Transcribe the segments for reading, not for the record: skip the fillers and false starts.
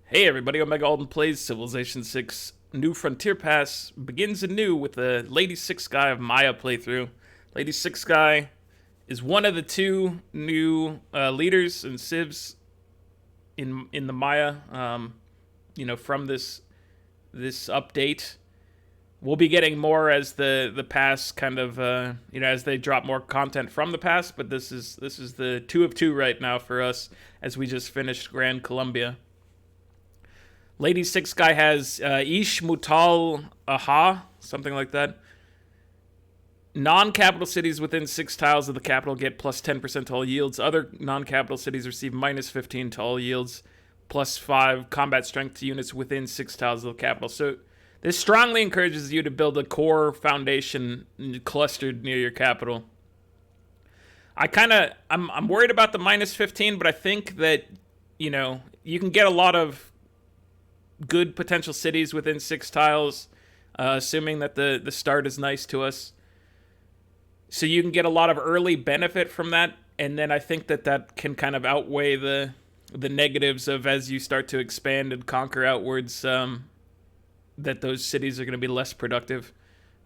Hey everybody, Omega Alden plays Civilization 6 New Frontier Pass begins anew with the Lady Six Guy of Maya playthrough. Lady Six Guy is one of the two new leaders and civs in the Maya. From this update, we'll be getting more as the pass kind of as they drop more content from the past. But this is the 2 of 2 right now for us as we just finished Grand Columbia. Lady Six Guy has Ish Mutal Aha, something like that. Non-capital cities within 6 tiles of the capital get plus 10% to all yields. Other non-capital cities receive minus 15 to all yields, plus 5 combat strength to units within 6 tiles of the capital. So this strongly encourages you to build a core foundation clustered near your capital. I'm worried about the minus 15, but I think that, you can get a lot of good potential cities within 6 tiles, assuming that the start is nice to us. So you can get a lot of early benefit from that, and then I think that can kind of outweigh the negatives of as you start to expand and conquer outwards, that those cities are going to be less productive.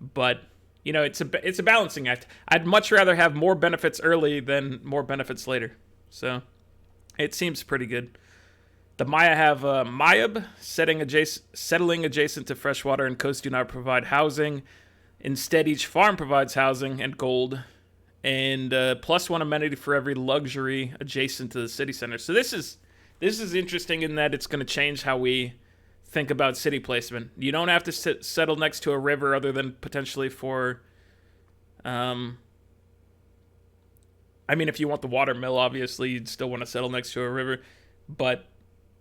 But it's a balancing act. I'd much rather have more benefits early than more benefits later. So it seems pretty good. The Maya have Mayab, settling adjacent to freshwater and coast do not provide housing. Instead, each farm provides housing and gold, and plus 1 amenity for every luxury adjacent to the city center. So this is interesting in that it's going to change how we think about city placement. You don't have to settle next to a river other than potentially for... if you want the water mill, obviously, you'd still want to settle next to a river, but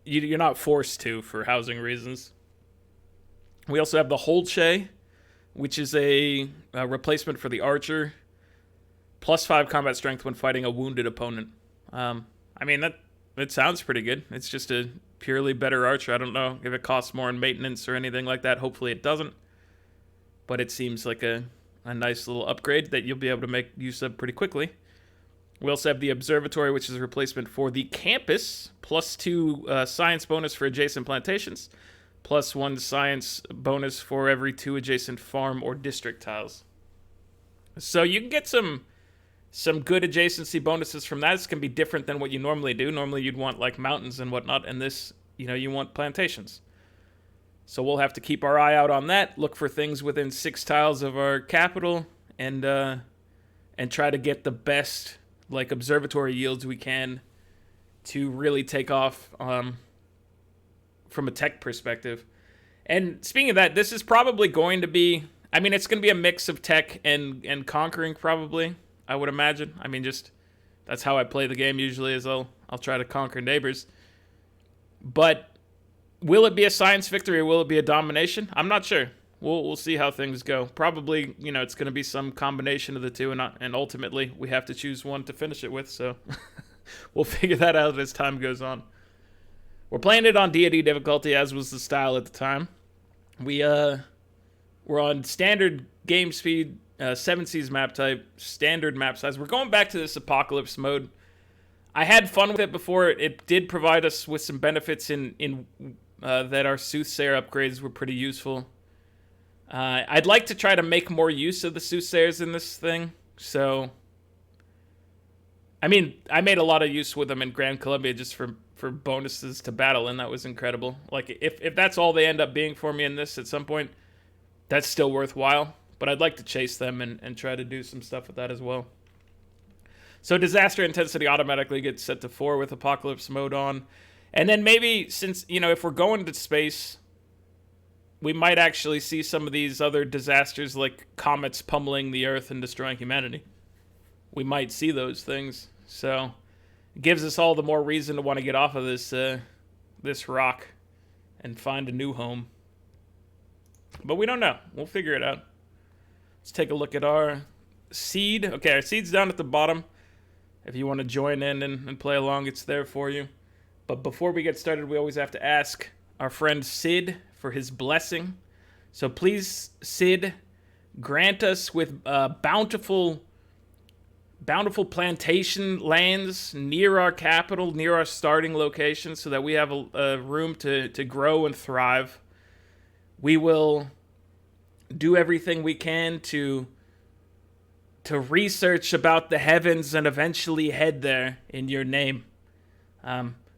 you're not forced to for housing reasons. We also have the Hul'che, which is a replacement for the archer. Plus 5 combat strength when fighting a wounded opponent. That sounds pretty good. It's just a purely better archer. I don't know if it costs more in maintenance or anything like that. Hopefully it doesn't. But it seems like a nice little upgrade that you'll be able to make use of pretty quickly. We also have the observatory, which is a replacement for the campus, plus 2 science bonus for adjacent plantations, plus 1 science bonus for every 2 adjacent farm or district tiles. So you can get some good adjacency bonuses from that. This can be different than what you normally do. Normally you'd want like mountains and whatnot, and this, you want plantations. So we'll have to keep our eye out on that, look for things within 6 tiles of our capital, and try to get the best observatory yields we can to really take off from a tech perspective. And speaking of that, this is probably going to be... it's going to be a mix of tech and conquering, probably, I would imagine. That's how I play the game usually, is I'll try to conquer neighbors. But will it be a science victory or will it be a domination? I'm not sure. We'll see how things go. Probably, it's going to be some combination of the two, and ultimately we have to choose one to finish it with, so we'll figure that out as time goes on. We're playing it on Deity difficulty, as was the style at the time. We're on standard game speed, 7 seas map type, standard map size. We're going back to this apocalypse mode. I had fun with it before. It did provide us with some benefits in that our soothsayer upgrades were pretty useful. I'd like to try to make more use of the soothsayers in this thing. So, I made a lot of use with them in Grand Columbia just for bonuses to battle, and that was incredible. If that's all they end up being for me in this at some point, that's still worthwhile. But I'd like to chase them and try to do some stuff with that as well. So disaster intensity automatically gets set to 4 with apocalypse mode on. And then maybe, since, if we're going to space, we might actually see some of these other disasters like comets pummeling the Earth and destroying humanity. We might see those things. So it gives us all the more reason to want to get off of this rock and find a new home. But we don't know. We'll figure it out. Let's take a look at our seed. Okay, our seed's down at the bottom. If you want to join in and play along, it's there for you. But before we get started, we always have to ask our friend Sid for his blessing. So please, Sid, grant us with bountiful bountiful plantation lands near our capital, near our starting location, so that we have a room to grow and thrive. We will do everything we can to research about the heavens and eventually head there in your name.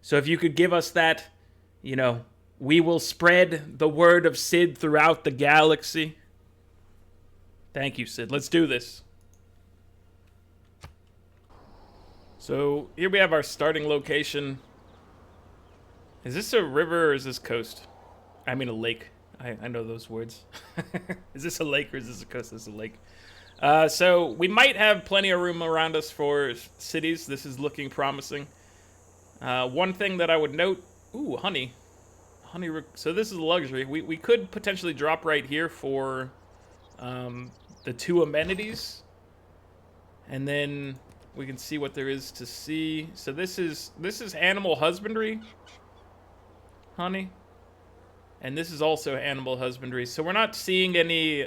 So if you could give us that, we will spread the word of Sid throughout the galaxy. Thank you, Sid. Let's do this. So here we have our starting location. Is this a river or is this coast? I mean a lake. I know those words. Is this a lake or is this a coast? This is a lake. So we might have plenty of room around us for cities. This is looking promising. One thing that I would note... Ooh, honey. So this is a luxury. We could potentially drop right here for the 2 amenities. And then we can see what there is to see. So this is animal husbandry, honey. And this is also animal husbandry. So we're not seeing any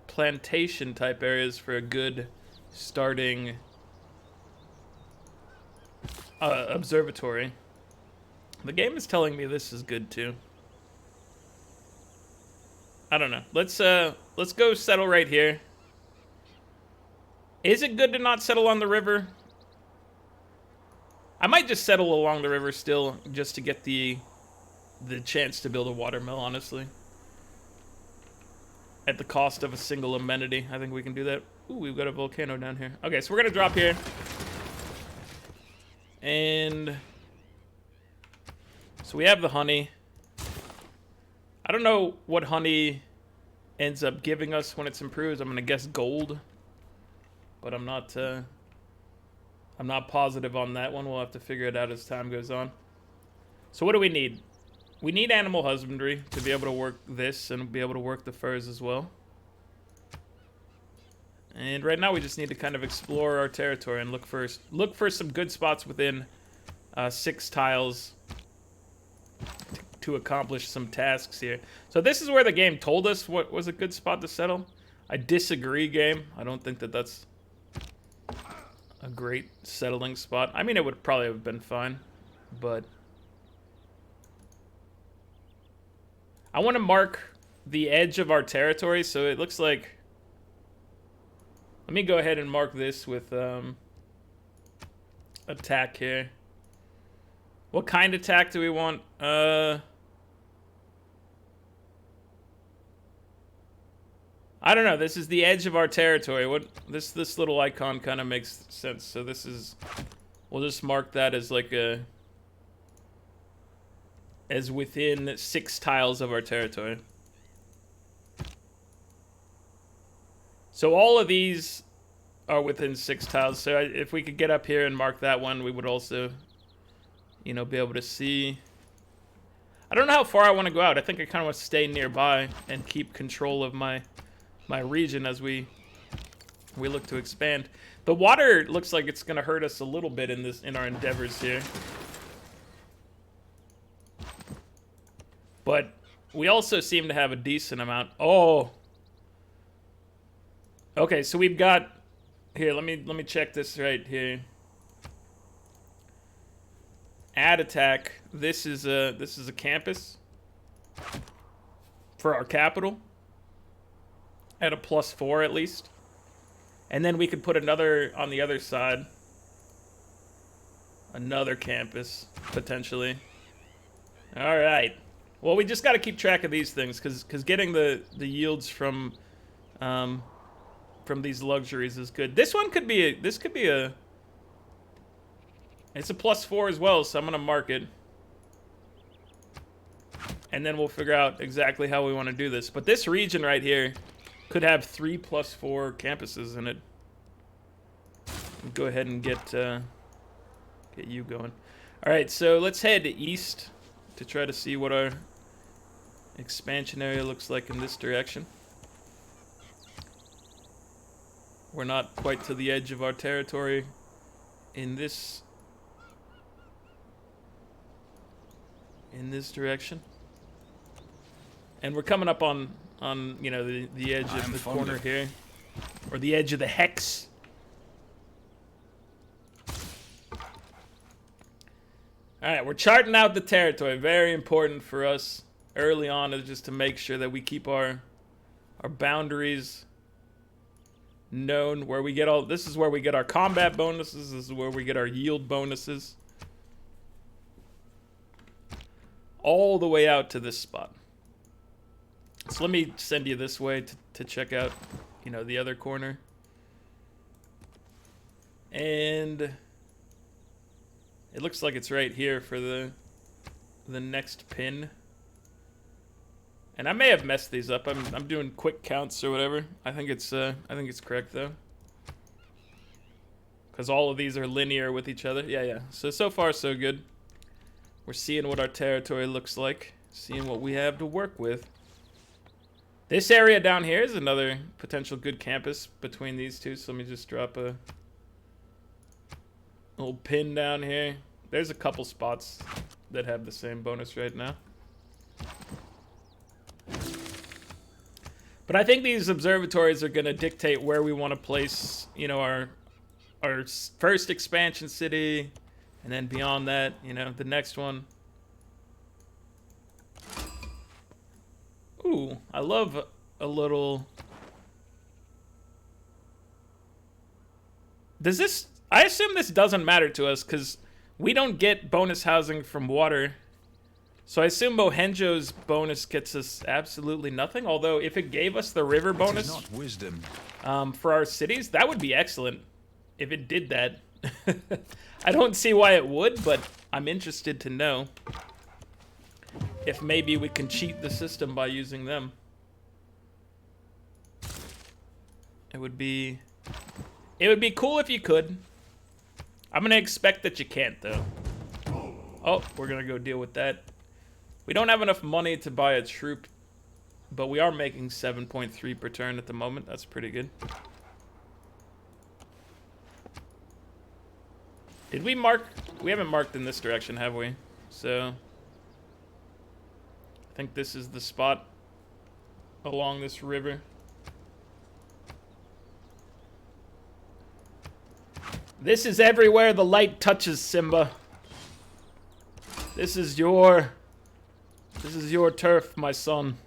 plantation type areas for a good starting observatory. The game is telling me this is good too. I don't know. Let's go settle right here. Is it good to not settle on the river? I might just settle along the river still, just to get the chance to build a watermill, honestly. At the cost of a single amenity. I think we can do that. Ooh, we've got a volcano down here. Okay, so we're gonna drop here. And so we have the honey. I don't know what honey ends up giving us when it's improved. I'm gonna guess gold. But I'm not positive on that one. We'll have to figure it out as time goes on. So what do we need? We need animal husbandry to be able to work this and be able to work the furs as well. And right now we just need to kind of explore our territory and look for some good spots within 6 tiles to accomplish some tasks here. So this is where the game told us what was a good spot to settle. I disagree, game. I don't think that that's a great settling spot. I mean, it would probably have been fine, but I want to mark the edge of our territory, so it looks like... Let me go ahead and mark this with attack here. What kind of attack do we want? I don't know. This is the edge of our territory. What this little icon kind of makes sense. So this is... We'll just mark that as like a... as within 6 tiles of our territory. So all of these are within 6 tiles. So if we could get up here and mark that one, we would also, be able to see. I don't know how far I want to go out. I think I kind of want to stay nearby and keep control of my region as we look to expand. The water looks like it's going to hurt us a little bit in our endeavors here. But we also seem to have a decent amount. Oh. Okay, so we've got here, let me check this right here. Add attack. This is a campus for our capital. At a +4 at least. And then we could put another on the other side. Another campus potentially. All right. Well, we just got to keep track of these things because getting the yields from these luxuries is good. This one could be a it's a +4 as well, so I'm gonna mark it, and then we'll figure out exactly how we want to do this. But this region right here could have 3 +4 campuses in it. Go ahead and get you going. All right, so let's head east to try to see what our expansion area looks like in this direction. We're not quite to the edge of our territory in this direction. And we're coming up on the edge of the corner here, or the edge of the hex. yeah, we're charting out the territory. Very important for us early on is just to make sure that we keep our boundaries known, where we get all. This is where we get our combat bonuses. This is where we get our yield bonuses. All the way out to this spot. So let me send you this way to check out, you know, the other corner. And it looks like it's right here for the next pin. And I may have messed these up. I'm doing quick counts or whatever. I think it's correct though. Cuz all of these are linear with each other. Yeah. So far so good. We're seeing what our territory looks like, seeing what we have to work with. This area down here is another potential good campus between these two. So let me just drop a little pin down here. There's a couple spots that have the same bonus right now. But I think these observatories are going to dictate where we want to place, you know, our first expansion city, and then beyond that, you know, the next one. Ooh, I love a little. Does this? I assume this doesn't matter to us because we don't get bonus housing from water. So I assume Mohenjo's bonus gets us absolutely nothing. Although if it gave us the river bonus not wisdom. For our cities, that would be excellent. If it did that. I don't see why it would, but I'm interested to know if maybe we can cheat the system by using them. It would be cool if you could. I'm gonna expect that you can't though. Oh, we're gonna go deal with that. We don't have enough money to buy a troop, but we are making 7.3 per turn at the moment. That's pretty good. Did we mark? We haven't marked in this direction, have we? So I think this is the spot along this river. This is everywhere the light touches, Simba. This is your turf, my son.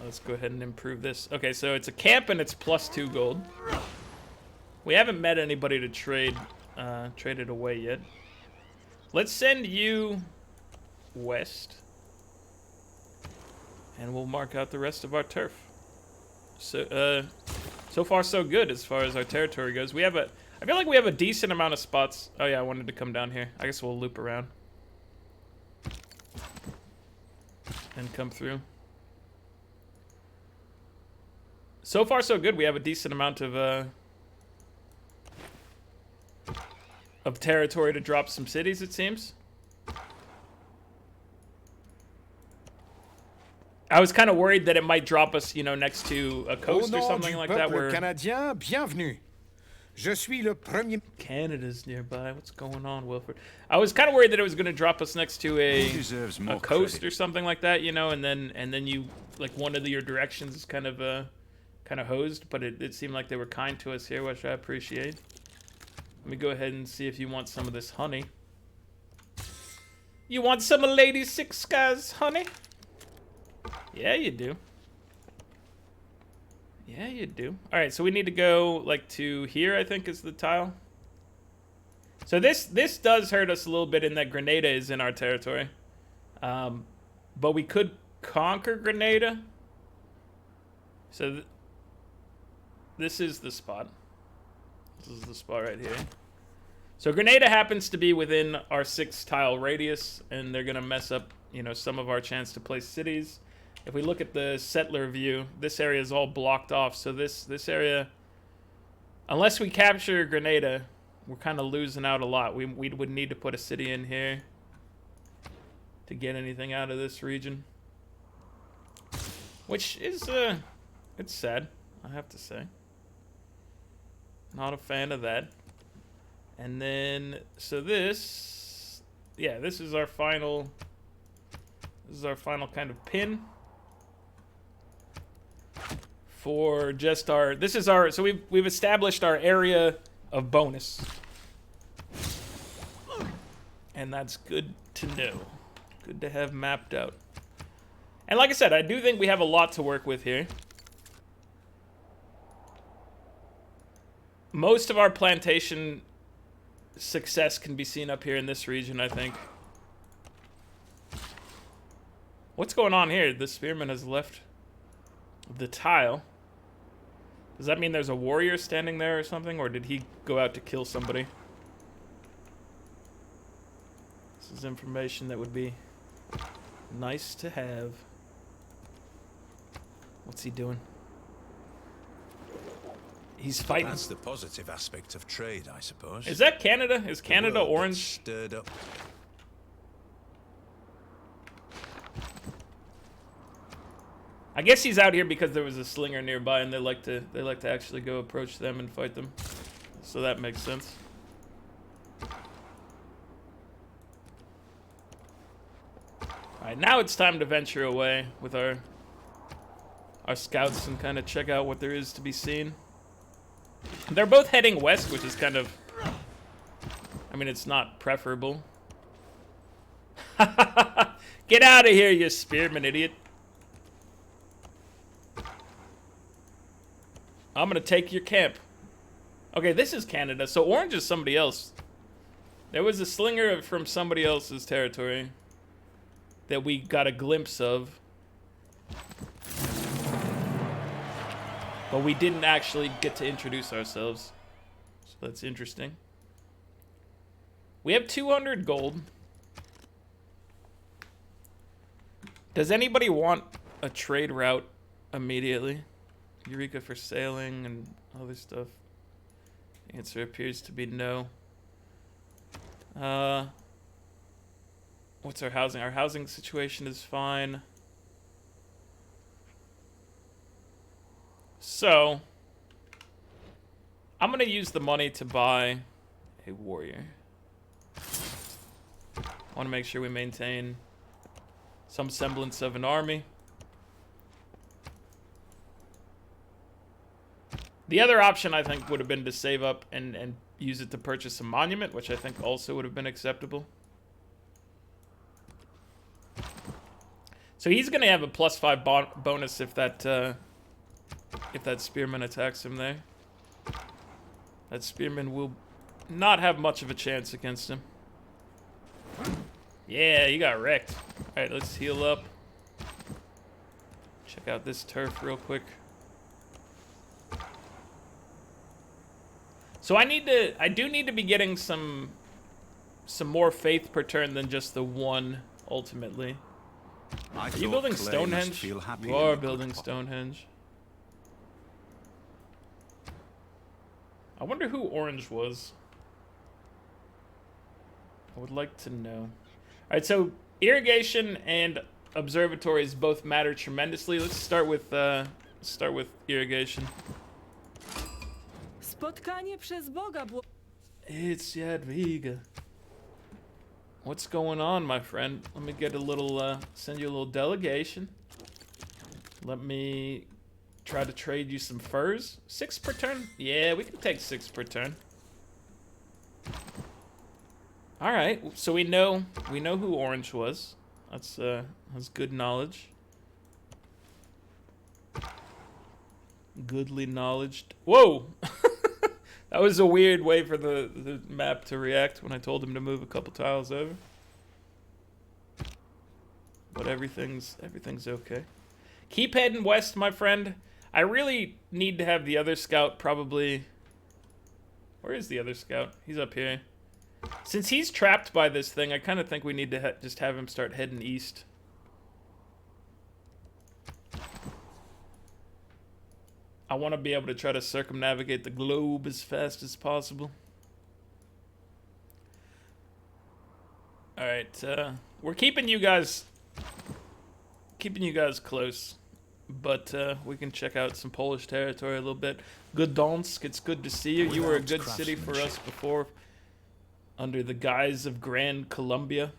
Let's go ahead and improve this. Okay, so it's a camp and it's +2 gold. We haven't met anybody to trade it away yet. Let's send you west. And we'll mark out the rest of our turf. So far so good as far as our territory goes. I feel like we have a decent amount of spots. Oh yeah, I wanted to come down here. I guess we'll loop around. And come through. So far so good. We have a decent amount of territory to drop some cities, it seems. I was kind of worried that it might drop us, you know, next to a coast or something like that. Where Canadien, bienvenue. Je suis le premier. Canada's nearby. What's going on, Wilford? I was kind of worried that it was going to drop us next to a coast or something like that, you know, and then you like one of your directions is kind of hosed, but it seemed like they were kind to us here, which I appreciate. Let me go ahead and see if you want some of this honey. You want some of Lady Six Skies honey? Yeah, you do. Yeah, you do. All right, so we need to go like to here, I think is the tile. So this does hurt us a little bit in that Grenada is in our territory. But we could conquer Grenada. So this is the spot. This is the spot right here. So Grenada happens to be within our 6 tile radius, and they're gonna mess up, you know, some of our chance to place cities. If we look at the settler view, this area is all blocked off. So this area, unless we capture Grenada, we're kind of losing out a lot. We would need to put a city in here to get anything out of this region, which is it's sad, I have to say. Not a fan of that. And then so this is our final kind of pin for just our, so we've established our area of bonus. And that's good to know. Good to have mapped out. And like I said, I do think we have a lot to work with here. Most of our plantation success can be seen up here in this region, I think. What's going on here? The spearman has left the tile. Does that mean there's a warrior standing there or something? Or did he go out to kill somebody? This is information that would be nice to have. What's he doing? He's fighting. That's the positive aspect of trade, I suppose. Is that Canada? Is Canada orange? Stirred up. I guess he's out here because there was a slinger nearby, and they like to actually go approach them and fight them. So that makes sense. Alright, now it's time to venture away with our scouts and kind of check out what there is to be seen. They're both heading west, which is kind of... I mean, it's not preferable. Get out of here, you spearman idiot. I'm gonna take your camp. Okay, this is Canada, so orange is somebody else. There was a slinger from somebody else's territory that we got a glimpse of. But we didn't actually get to introduce ourselves. So that's interesting. We have 200 gold. Does anybody want a trade route immediately? Eureka for sailing and other stuff. The answer appears to be no. What's our housing? Our housing situation is fine. So, I'm gonna use the money to buy a warrior. I want to make sure we maintain some semblance of an army. The other option, I think, would have been to save up and use it to purchase a monument, which I think also would have been acceptable. So he's going to have a +5 bonus if that spearman attacks him there. That spearman will not have much of a chance against him. Yeah, you got wrecked. Alright, let's heal up. Check out this turf real quick. So I do need to be getting some more faith per turn than just the one, ultimately. Are you building Stonehenge? You are building Stonehenge. I wonder who orange was. I would like to know. Alright, so irrigation and observatories both matter tremendously. Let's start with irrigation. Spotkanie przez Boga. It's Jadwiga. What's going on, my friend? Let me get a little, send you a little delegation. Let me try to trade you some furs. 6 per turn? Yeah, we can take 6 per turn. Alright, so we know who orange was. That's good knowledge. Goodly knowledged. Whoa! That was a weird way for the map to react when I told him to move a couple tiles over. But everything's okay. Keep heading west, my friend. I really need to have the other scout probably... Where is the other scout? He's up here. Since he's trapped by this thing, I kind of think we need to just have him start heading east. I want to be able to try to circumnavigate the globe as fast as possible. Alright, we're keeping you guys close. But we can check out some Polish territory a little bit. Gdansk, it's good to see you. You were a good city for us before, under the guise of Grand Columbia.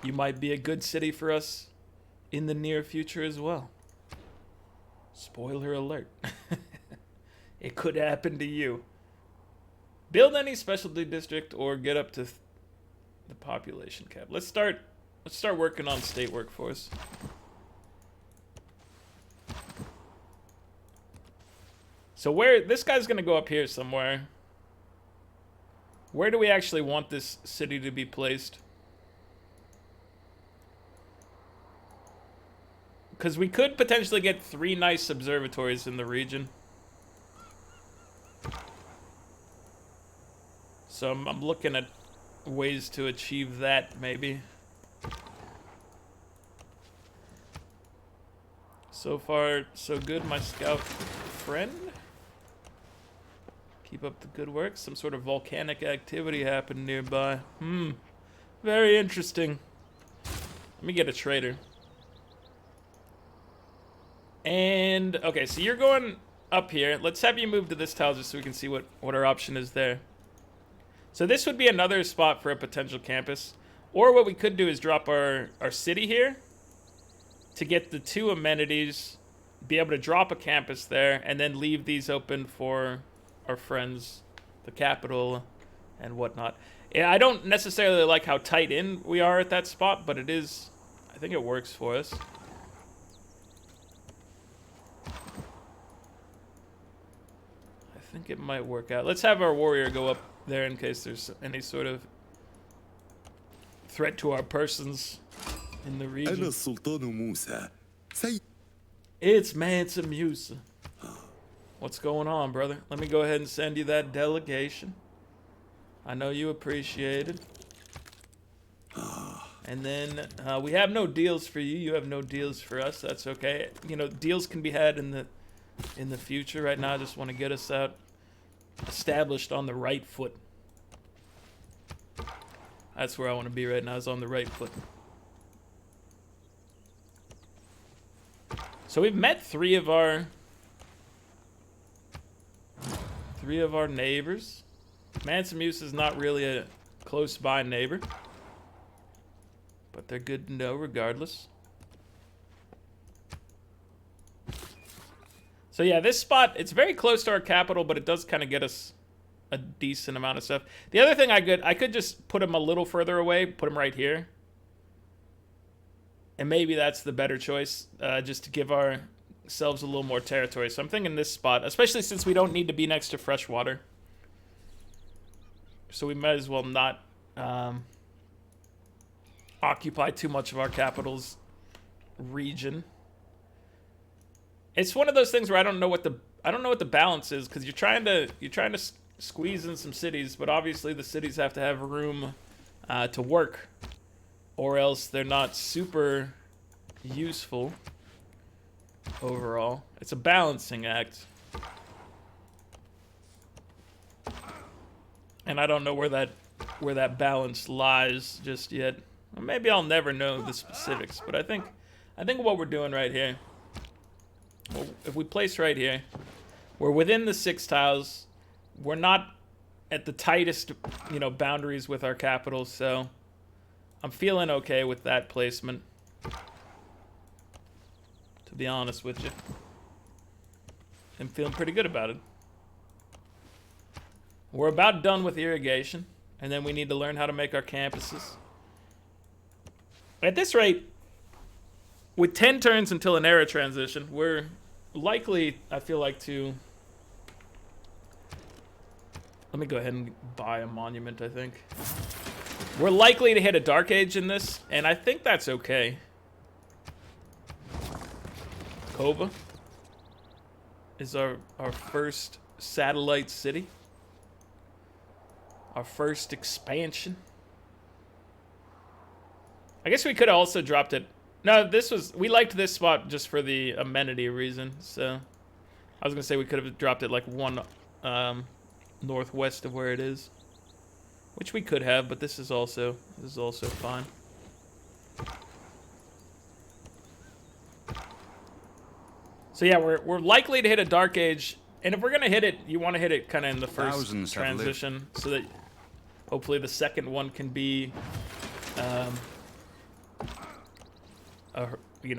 You might be a good city for us in the near future as well. Spoiler alert. It could happen to you. Build any specialty district or get up to the population cap. Let's start working on state workforce. So where this guy's gonna go up here somewhere. Where do we actually want this city to be placed? Because we could potentially get 3 nice observatories in the region. So I'm looking at ways to achieve that, maybe. So far, so good, my scout friend. Keep up the good work. Some sort of volcanic activity happened nearby. Very interesting. Let me get a trader. And, okay, so you're going up here. Let's have you move to this tile just so we can see what our option is there. So this would be another spot for a potential campus. Or what we could do is drop our city here to get the 2 amenities, be able to drop a campus there, and then leave these open for our friends, the capital, and whatnot. Yeah, I don't necessarily like how tight in we are at that spot, but it is, I think it works for us. I think it might work out. Let's have our warrior go up there in case there's any sort of threat to our persons in the region. It's Mansa Musa. What's going on, brother? Let me go ahead and send you that delegation. I know you appreciate it. And then we have no deals for you. You have no deals for us. That's okay. You know, deals can be had in the future. Right now, I just want to get us out established on the right foot. That's where I want to be right now, is on the right foot. So we've met 3 of our neighbors. Mansa Musa is not really a close by neighbor, but they're good to know regardless. So yeah, this spot, it's very close to our capital, but it does kind of get us a decent amount of stuff. The other thing I could just put him a little further away, put him right here. And maybe that's the better choice, just to give ourselves a little more territory. So I'm thinking this spot, especially since we don't need to be next to fresh water. So we might as well not occupy too much of our capital's region. It's one of those things where I don't know what the balance is, because you're trying to squeeze in some cities, but obviously the cities have to have room to work, or else they're not super useful overall. It's a balancing act. And I don't know where that balance lies just yet. Well, maybe I'll never know the specifics, but I think what we're doing right here, well, if we place right here, we're within the 6 tiles. We're not at the tightest, boundaries with our capital, so I'm feeling okay with that placement, to be honest with you. I'm feeling pretty good about it. We're about done with irrigation, and then we need to learn how to make our campuses. At this rate, with 10 turns until an era transition, we're likely, I feel like, to... Let me go ahead and buy a monument, I think. We're likely to hit a Dark Age in this, and I think that's okay. Kova is our first satellite city. Our first expansion. I guess we could have also dropped it. No, we liked this spot just for the amenity reason, so I was gonna say we could have dropped it like 1 northwest of where it is, which we could have, but this is also fine. So yeah, we're likely to hit a Dark Age, and if we're gonna hit it, you want to hit it kind of in the first transition, so that hopefully the second one can be,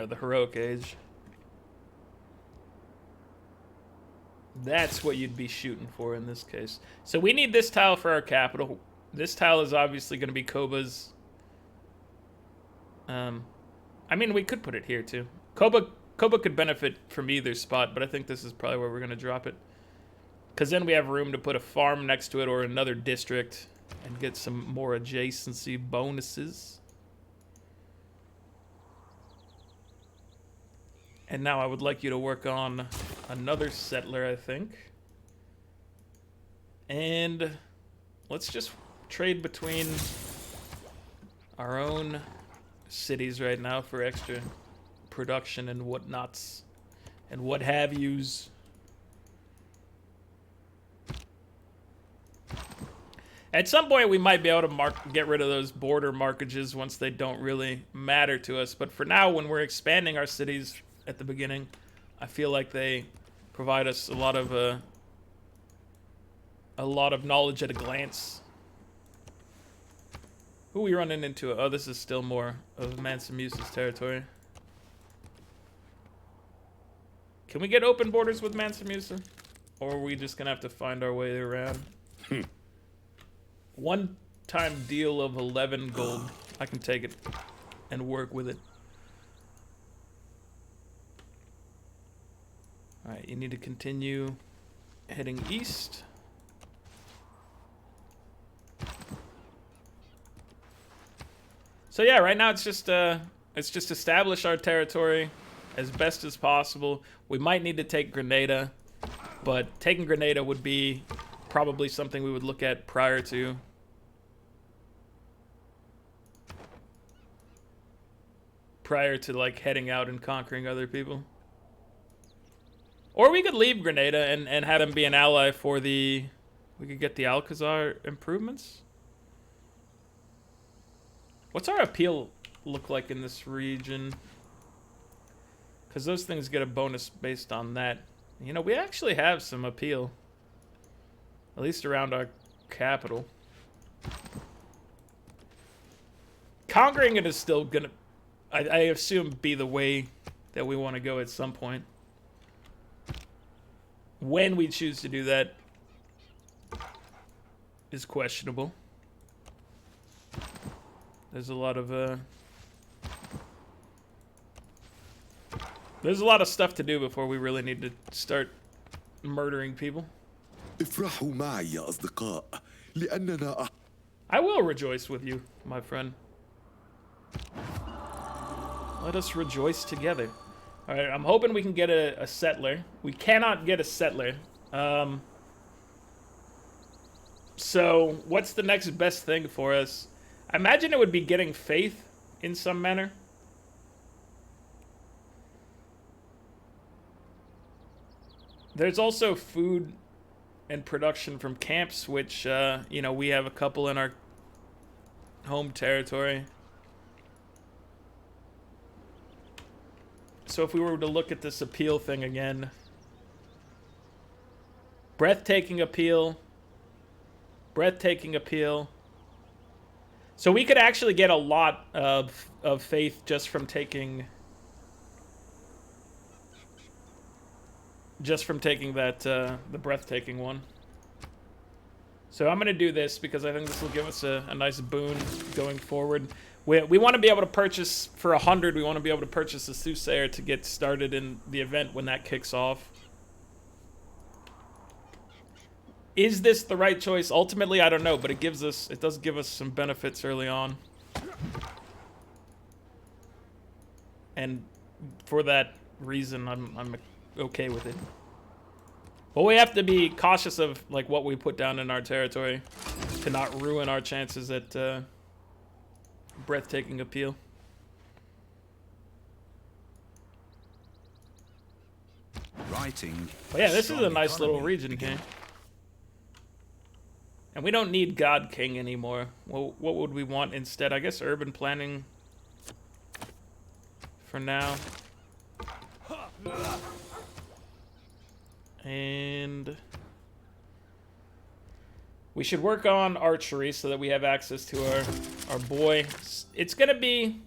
the heroic age. That's what you'd be shooting for in this case. So we need this tile for our capital. This tile is obviously going to be Koba's. I mean, we could put it here too. Koba could benefit from either spot, but I think this is probably where we're going to drop it. Because then we have room to put a farm next to it or another district and get some more adjacency bonuses. And now I would like you to work on another settler, I think. And let's just trade between our own cities right now for extra production and whatnots and what have yous. At some point, we might be able to get rid of those border markages once they don't really matter to us. But for now, when we're expanding our cities at the beginning, I feel like they provide us a lot of knowledge at a glance. Who are we running into? Oh, this is still more of Mansa Musa's territory. Can we get open borders with Mansa Musa? Or are we just gonna have to find our way around? One-time deal of 11 gold. I can take it and work with it. Alright, you need to continue heading east. So yeah, right now it's just establish our territory as best as possible. We might need to take Grenada, but taking Grenada would be probably something we would look at prior to. Like heading out and conquering other people. Or we could leave Grenada and have them be an ally for the... We could get the Alcazar improvements. What's our appeal look like in this region? Because those things get a bonus based on that. You know, we actually have some appeal. At least around our capital. Conquering it is still gonna, I assume, be the way that we want to go at some point. When we choose to do that is questionable. There's a lot of stuff to do before we really need to start murdering people. افرحوا معي يا أصدقاء لأننا I will rejoice with you, my friend. Let us rejoice together. Alright, I'm hoping we can get a settler. We cannot get a settler. So, what's the next best thing for us? I imagine it would be getting faith in some manner. There's also food and production from camps, which, you know, we have a couple in our home territory. So if we were to look at this appeal thing again. Breathtaking appeal. Breathtaking appeal. So we could actually get a lot of faith just from taking... that, the breathtaking one. So I'm going to do this because I think this will give us a nice boon going forward. We want to be able to purchase, for 100, we want to be able to purchase a Soothsayer to get started in the event when that kicks off. Is this the right choice? Ultimately, I don't know, but it does give us some benefits early on. And for that reason, I'm okay with it. But we have to be cautious of like what we put down in our territory to not ruin our chances at breathtaking appeal. Writing. But yeah, this is a strong nice little economy. region, King. And we don't need God King anymore. Well, what would we want instead? I guess urban planning for now. And we should work on archery so that we have access to our boy. It's gonna be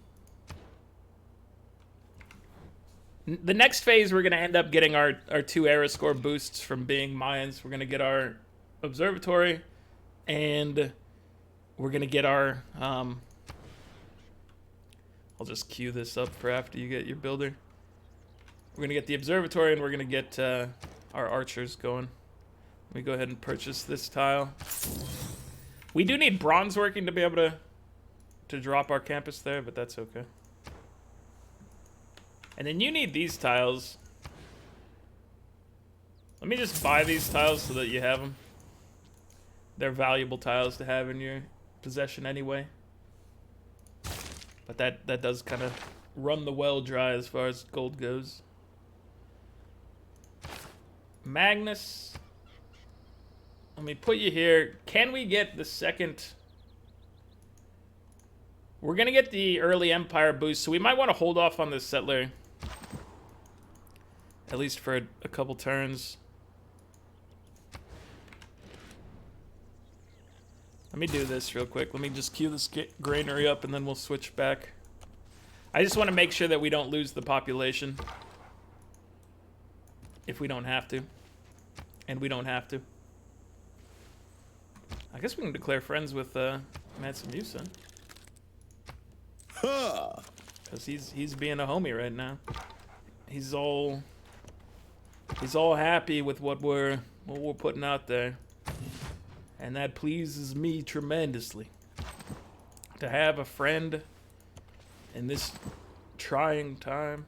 The next phase, we're going to end up getting our 2 era score boosts from being Mayans. We're going to get our observatory, and we're going to get our... I'll just queue this up for after you get your builder. We're going to get the observatory, and we're going to get our archers going. Let me go ahead and purchase this tile. We do need bronze working to be able to drop our campus there, but that's okay. And then you need these tiles. Let me just buy these tiles so that you have them. They're valuable tiles to have in your possession anyway. But that does kind of run the well dry as far as gold goes. Magnus. Let me put you here. Can we get the second... We're going to get the early Empire boost, so we might want to hold off on this settler. At least for a couple turns. Let me do this real quick. Let me just queue this granary up and then we'll switch back. I just want to make sure that we don't lose the population. If we don't have to. And we don't have to. I guess we can declare friends with Matsumusa. Because he's being a homie right now. He's all happy with what we're putting out there. And that pleases me tremendously. To have a friend in this trying time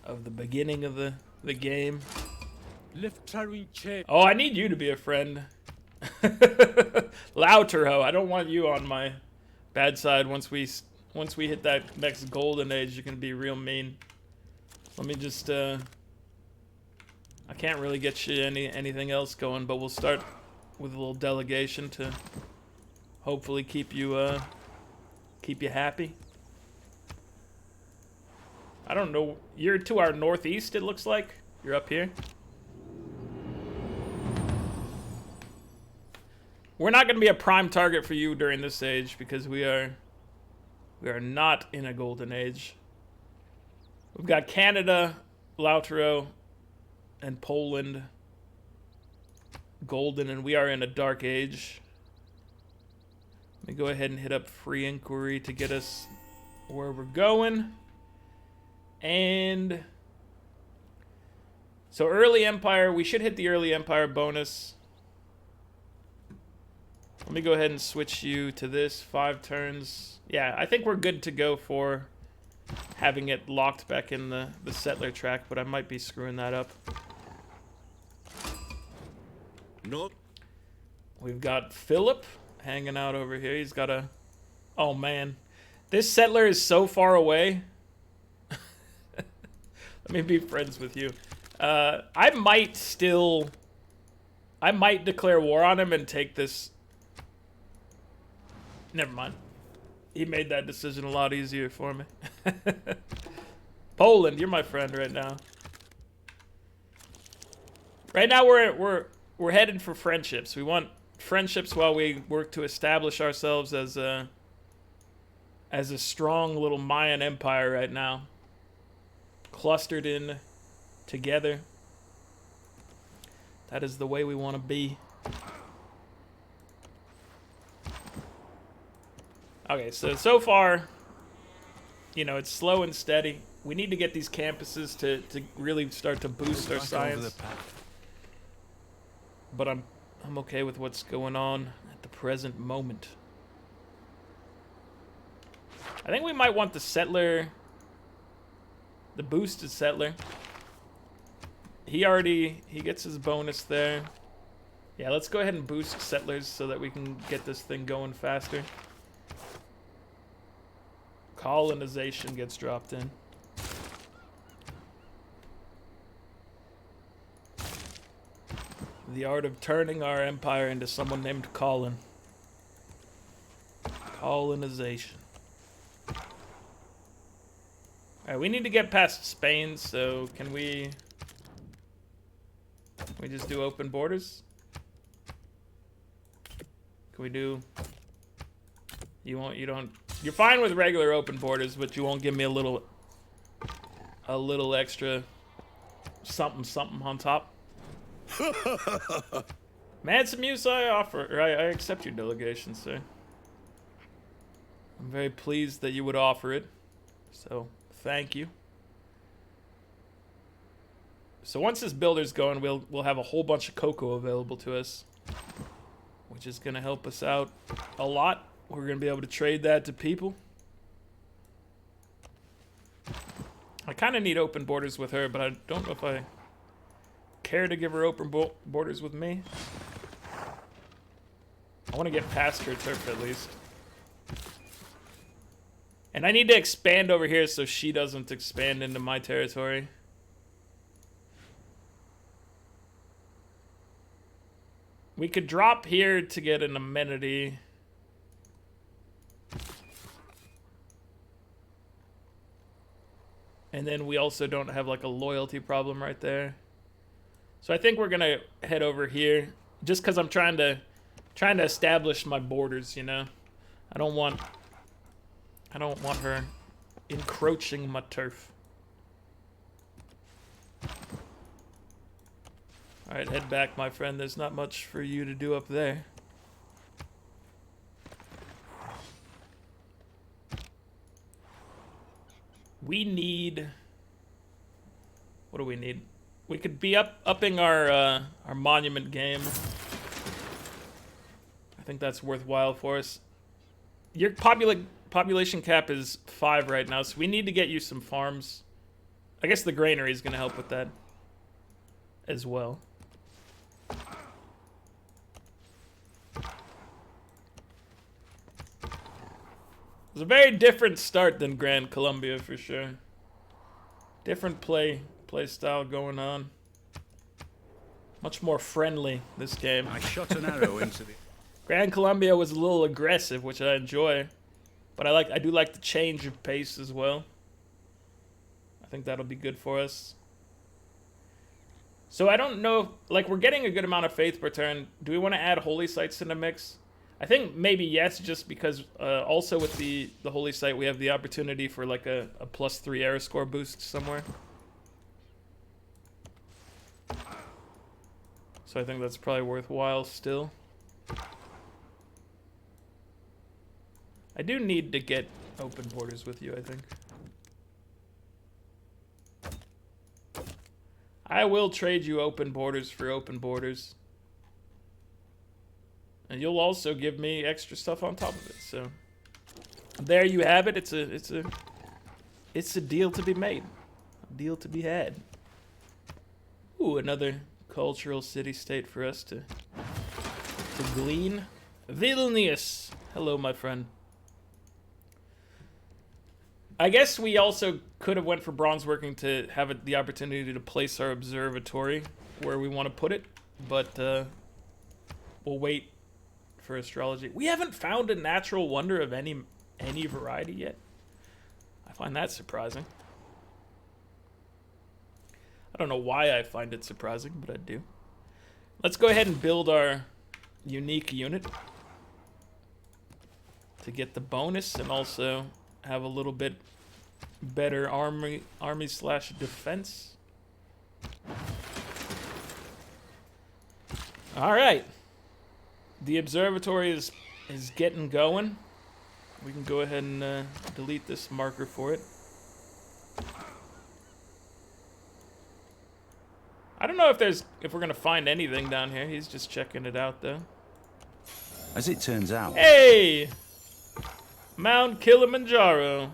of the beginning of the game. Oh, I need you to be a friend. Louterho, I don't want you on my bad side. Once we hit that next golden age, you're gonna be real mean. Let me just I can't really get you anything else going, but we'll start with a little delegation to hopefully keep you happy. I don't know. You're to our northeast, it looks like. You're up here. We're not going to be a prime target for you during this age because we are not in a golden age. We've got Canada, Lautaro, and Poland golden, and we are in a dark age. Let me go ahead and hit up free inquiry to get us where we're going. And so early empire, we should hit the early empire bonus. Let me go ahead and switch you to this 5 turns. Yeah, I think we're good to go for having it locked back in the settler track, but I might be screwing that up. No. We've got Philip hanging out over here. He's got a... Oh, man. This settler is so far away. Let me be friends with you. I might declare war on him and take this... Never mind. He made that decision a lot easier for me. Poland, you're my friend right now. Right now we're headed for friendships. We want friendships while we work to establish ourselves as a strong little Mayan empire right now. Clustered in together. That is the way we want to be. Okay, so far, you know, it's slow and steady. We need to get these campuses to really start to boost our science. But I'm okay with what's going on at the present moment. I think we might want the settler, the boosted settler. He gets his bonus there. Yeah, let's go ahead and boost settlers so that we can get this thing going faster. Colonization gets dropped in. The art of turning our empire into someone named Colin. Colonization. Alright, we need to get past Spain, so can we just do open borders? Can we do... You're fine with regular open borders, but you won't give me a little a little extra something something on top. Man, some use I offer, or I accept your delegation, sir. I'm very pleased that you would offer it, so thank you. So once this builder's going, we'll have a whole bunch of cocoa available to us, which is gonna help us out a lot. We're gonna be able to trade that to people. I kind of need open borders with her, but I don't know if I care to give her open borders with me. I want to get past her turf at least. And I need to expand over here so she doesn't expand into my territory. We could drop here to get an amenity. And then we also don't have like a loyalty problem right there. So I think we're gonna head over here just because I'm trying to establish my borders, you know. I don't want her encroaching my turf. All right, head back, my friend. There's not much for you to do up there. We need... What do we need? We could be upping our monument game. I think that's worthwhile for us. Your population cap is 5 right now, so we need to get you some farms. I guess the granary is going to help with that as well. It's a very different start than Grand Columbia for sure. Different play style going on. Much more friendly this game. I shot an arrow into the... Grand Columbia was a little aggressive, which I enjoy, but I do like the change of pace as well. I think that'll be good for us. So I don't know, like we're getting a good amount of faith per turn. Do we want to add holy sites in the mix? I think maybe yes, just because also with the holy site we have the opportunity for like a +3 era score boost somewhere. So I think that's probably worthwhile still. I do need to get open borders with you, I think. I will trade you open borders for open borders. And you'll also give me extra stuff on top of it, so there you have it. It's a deal to be made. A deal to be had. Ooh, another cultural city-state for us to glean. Vilnius. Hello, my friend. I guess we also could have went for bronze working to have the opportunity to place our observatory where we want to put it, but we'll wait for astrology. We haven't found a natural wonder of any variety yet. I find that surprising. I don't know why I find it surprising, but I do. Let's go ahead and build our unique unit to get the bonus and also have a little bit better army slash defense. All right, the observatory is getting going. We can go ahead and delete this marker for it. I don't know if we're gonna find anything down here. He's just checking it out though. As it turns out... Hey! Mount Kilimanjaro.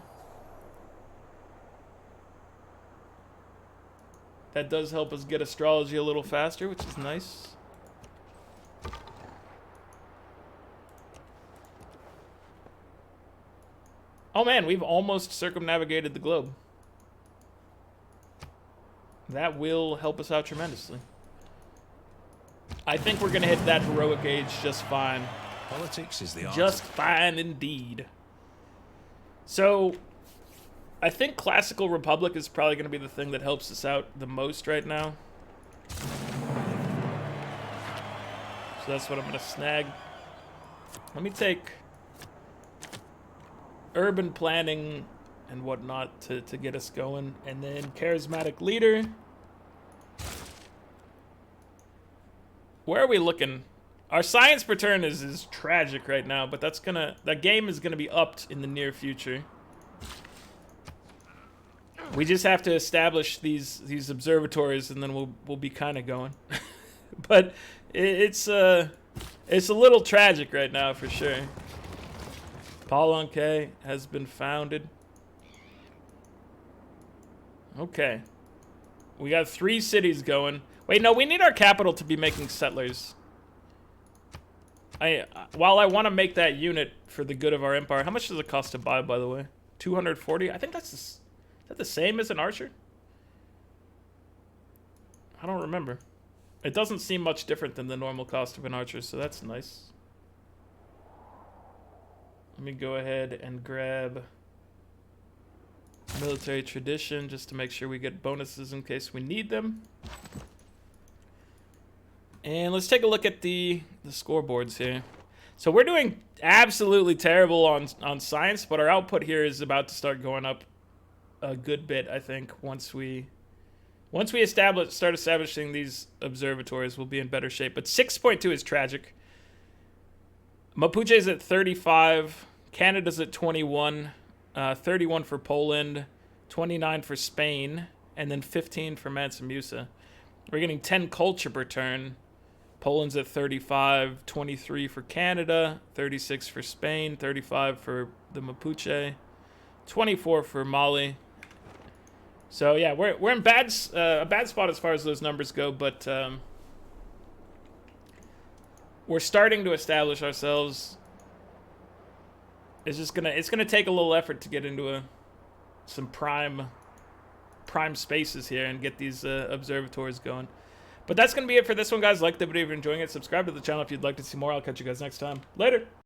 That does help us get astrology a little faster, which is nice. Oh man, we've almost circumnavigated the globe. That will help us out tremendously. I think we're gonna hit that heroic age just fine. Politics is the art. Just fine indeed. So, I think Classical Republic is probably going to be the thing that helps us out the most right now. So that's what I'm going to snag. Let me take urban planning and whatnot to get us going. And then charismatic leader. Where are we looking? Our science per turn is tragic right now, but that game is gonna be upped in the near future. We just have to establish these observatories, and then we'll be kind of going. But it's a little tragic right now for sure. Hul'che has been founded. Okay, we got 3 cities going. Wait, no, we need our capital to be making settlers. While I want to make that unit for the good of our empire, how much does it cost to buy, by the way? 240? I think is that the same as an archer? I don't remember. It doesn't seem much different than the normal cost of an archer, so that's nice. Let me go ahead and grab military tradition just to make sure we get bonuses in case we need them. And let's take a look at the scoreboards here. So we're doing absolutely terrible on science, but our output here is about to start going up a good bit, I think. Once we start establishing these observatories, we'll be in better shape. But 6.2 is tragic. Mapuche's at 35, Canada's at 21, 31 for Poland, 29 for Spain, and then 15 for Mansa Musa. We're getting 10 culture per turn. Poland's at 35, 23 for Canada, 36 for Spain, 35 for the Mapuche, 24 for Mali. So yeah, we're in a bad spot as far as those numbers go, but we're starting to establish ourselves. It's gonna take a little effort to get into some prime spaces here and get these observatories going. But that's going to be it for this one, guys. Like the video if you're enjoying it. Subscribe to the channel if you'd like to see more. I'll catch you guys next time. Later.